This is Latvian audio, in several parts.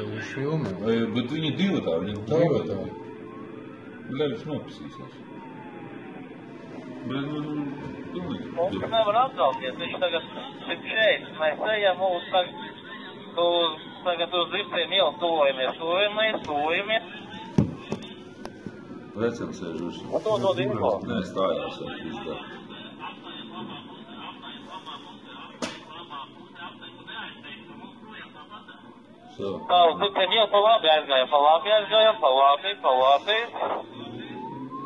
Viņš filmē. Bet viņi divatā, Bļaļas nopisīsies. Bet, Mums nevar atcelties, viņš tagad 140. Mēs ejam tagad uz Zirtiem ielu tuvojamies. Vecens sēž uz... To dod info. Nē, stājās ar izdā. Uz Zirtiem ielu pa labi aizgājam.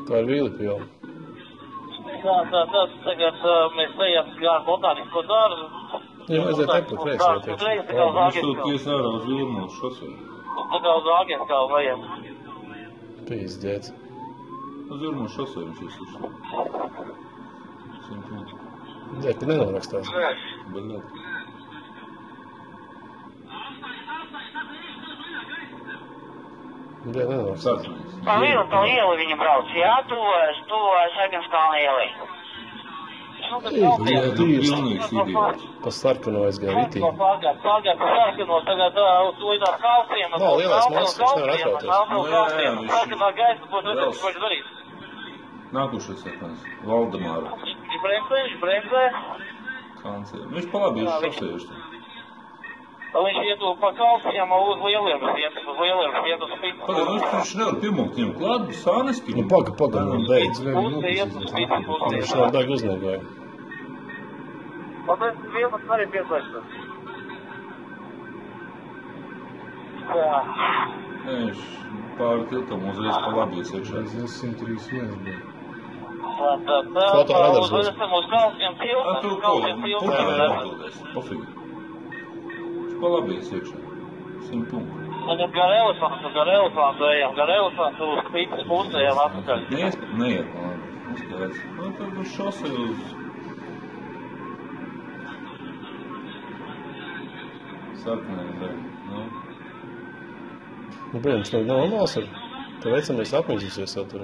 Tā ir Vīlipa jau. Tagad mēs ejam gar botānisko dārzu. Jā, vajadzēja tepat reizēties. Viņš sūties ārā uz Jūrmālas šoseju. Tagad uz Āgienskalu vajag. Pīzdēts. Uz Jūrmālas šoseju viņš izsuši. Dēļ, ka nenorakstās. Bļaļ. Dēļ nenorakstās. Pa Vīlipa ielu viņi brauc, jā, tuvojas Āgienskalna ielai. Pilnīgs idiots. Pa sarkano aizgāja ritīgi. Pārgāt pa sarkano, tagad uzdāt kalciem. Nav lielais monstrs, viņš nevar atļauties. Sarkanā gaisa būs redzēt, ko viņš darīs. Nākušais sekans. Valdemāra. Viņš bremzē. Kancēr. Viņš pa labi ir šosejuši. Viņš iet pa kalciem uz lieliem iet uz spitu. Pagad, viņš nevar pirmo k ņem klāt, sāneski. Nu, paga, man beidz. Viņš nav baigi uzniegāja. Un tas vienas arī pieslēgtas. Nē, viņš pāri tiltam uzreiz pa labi iekšā. Es 131 bija. Fotoradars būs. Uz kalciem tiltam. Tu ko? Pofīgi. Pa labi iekšā. 100 punktu. Tagad gar elefantu ejam. Gar elefantu uz spītas pusi ejam atpakaļ. Neiet pa labi. Uzskāds. Nu, tad uz šoseju uz... Sarkanēm daļu. Nu, brīdams, nav normāls ar... Tev veicam, apmīdzīsies jau tur.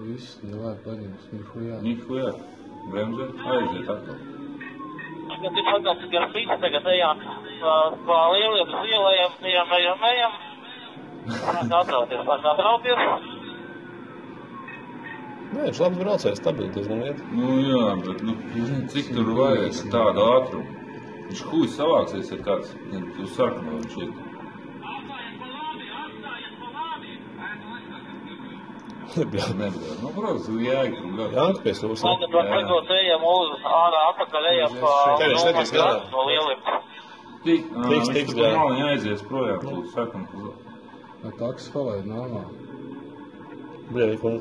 Viss, davai paņems, nihujā. Nihujā. Bremzē, aiziet atkal. Tagad ir pagāds gar spītas, tagad ejam pa lieliem ielējam, ejam. Sāk atrauties. Nē, viņš labs braucējs, stabili diezgan iet. Nu jā, bet cik tur vajag tādu ātrumu? Viņš huļs savāksies ar kāds, uz sarkano viņš iet. Nebļād. Nu, protams, jēga tur bļād. Jānka pie stūs, ne? Tagad ejam uz ārā atpakaļ, ejam pa no lieliem. Tiks gāja. Maliņa aizies projām, tu sarkano. Vai taks palaid nāmā? Brīvīgi, un...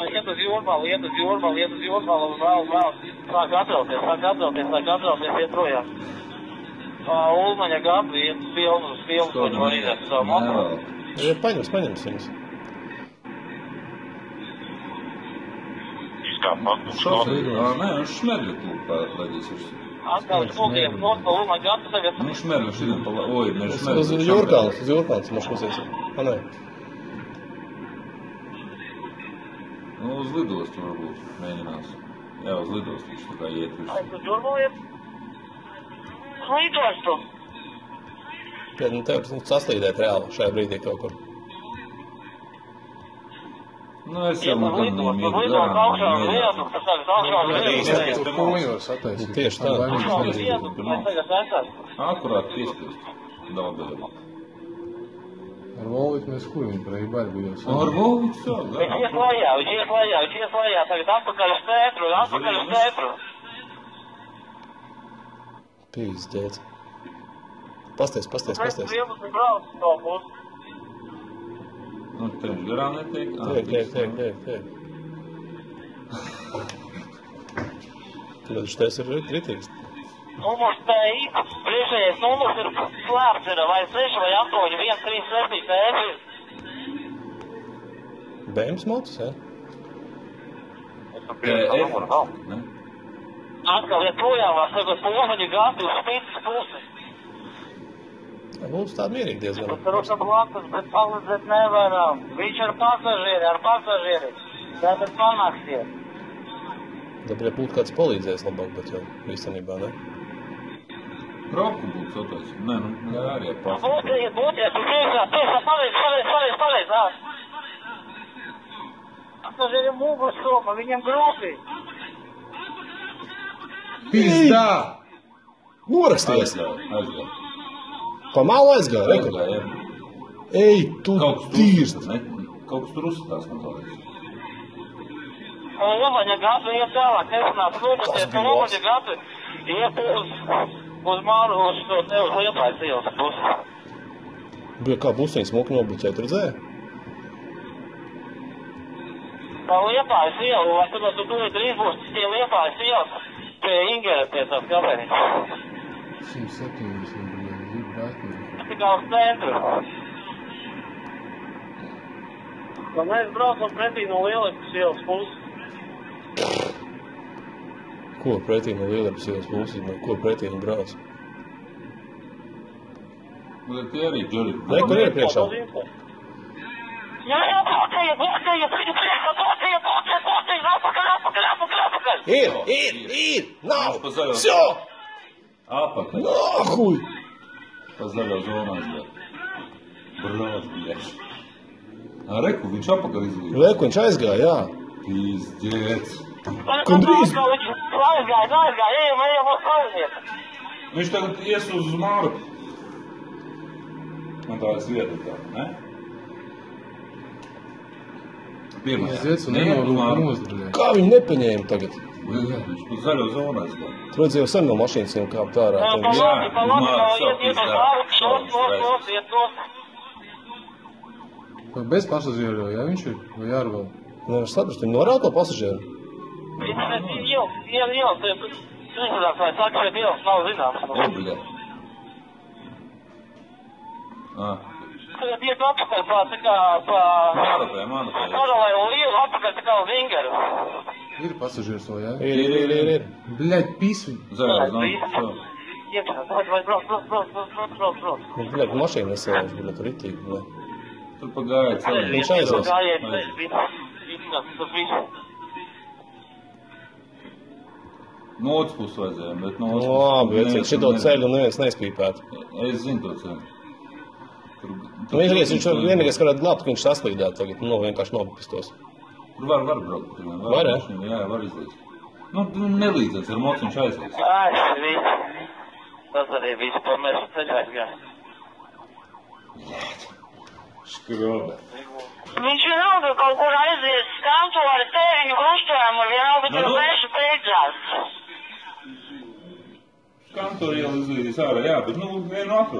Iet uz Jūrmālu, un vēl. Sāk atrauties, iet projām. Ulmaņa gabi iet pilnus, ko var iziet savu motoru. Ja paņems viņus. Nē, viņš šmerļu klūp pārlaidīs uz... Atkal smūgiem, Ulmaņa gabi tagad... Nu, šmerļu šitiem pa... Oi, ne šmerļu. Uz Jūrkalns maškosies. Nē. Nu, uz lidostu varbūt mēģinās. Jā, uz lidostu viņš tā kā iet visu. Ai, tu turbojies? Uz lidostu? Nu, tev saslīdēt reāli šajā brīdī kaut kur. Nu, es jau man ganīmīgi garām. Tur kuļos attaisīt. Tieši tā. Akurāt piespiest. Daudēļ. Ar Volviku mēs kuļiem prēji barbījos. Ar Volviku jau, Viņš ies lejā, tagad atpakaļ uz centru. Pīzdēts. Pasties. Mēs brauc to pusi. Nu, tev garām netiek? Tiek. Tad viņš teiks ir kritīgs. Numurs TI, priekšējais numurs ir slēpts, ir vai 6 vai 8, 1, 3, 7, BMS motos, jā? Atkal iet projām, var sakot, Ulmaņa gabi uz spītas pusi. Mums tāda mierīgi diezgan. Tur blakus, bet palīdzēt nevaram. Viņš ar pasažieri. Tātad panāksies. Dabļai būtu kāds palīdzējis labāk, bet jau īstenībā, ne? Brauktu būtu sotais. Nē, nu, jā, arī pats. Būties, tu priekšā, pareiz, nāk. Tas ir mūgus soma, viņam grūti. Pizdā! Norasties! Aizgāja. Pa malu aizgāja, reku. Aizgāja, jā. Ej, tu Kaut kas tīrst! Kaut kas tur uzsatās, man liekas. Romaņa gata iet tālāk, nesanāca lūkoties, ka Romaņa gata iet uz Māru, uz Liepājas ielas pusi. Bija kā busiņas smuki nobluķēt, redzēja? Tā Liepājas iela, vai tu drīz būs tie Liepājas ielas pie Ingera, pie tās kafejnīcas. 170, Tikai uz centru. Kad mēs braucam pretī no Lieliepas ielas puses. Ko pretī no Lieliepas ielas puses, ko pretī no brauc? Tie arī džuri. Kur ir priekšā? Jā, bloķēja, apakaļ. Ir! Nav! Pa zaļo. Vsjo! Apakaļ. Nahuj! Pa zaļo zonu aizgāja. Brāz, bļeš. Reku, viņš apakaļ izvīja. Reku, viņš aizgāja, jā. Pizdiec. Gandrīz. Aizgāja, ejam uz Kalnieti. Viņš tagad ies uz Māru. Man tādas vietas tā, ne? Pirmajā. Aiziet un Neiet uz nenorūk Māru. nozdraļē. Kā viņi nepaņēma tagad? Viņš pa zaļo zonu aizgāja. Tu redzi, jau sen no mašīnas viņam kāpt ārā. Pa Tev- labi, iet uz Māru, iet uz. Vai bez pasažieru, ja viņš ir, vai ārvēl? Nevar saprast, viņi norāda to pasažieru. Ielas, izrādās, vai saka, šeit ielas nav zināms. O, bļē. Tagad iet atpakaļ tā kā Māratē. Karolai un Lielu atpakaļ tā kā uz Ingeru. Ir pasažieris vai, ja? Ir. Bļaļ, pisu. Zaļo zonu. Iekšā, vai brauc. Nu, bļaļ, mašīna nesēž, bļaļ, ritīgi, bļaļ. Tur pa gāja ceļu. Viņš aizies. Gājiet, tas viss. No otras puses vajadzēja, bet no otras Labi, vecīt, šito ceļu neviens neizpīpētu. Es zinu to ceļu. Viņš vienīgais varētu glābt, ka viņš saslīdētu tagad, nu, vienkārši nopistos. Tur var braukt. Var, ja? Jā, var izlīdz. Nu, nelīdzēs, ar mocu viņš aizies. Viss. Tas arī viss, pa mēs ceļā aizgāja. Skrobe. Viņš vienalga kaut kur aizies kantori, tēriņu krustojumu, vienalga tur mešu priekšās. Kantori jau izlīdīs ārā, jā, bet, nu, vienu atrod.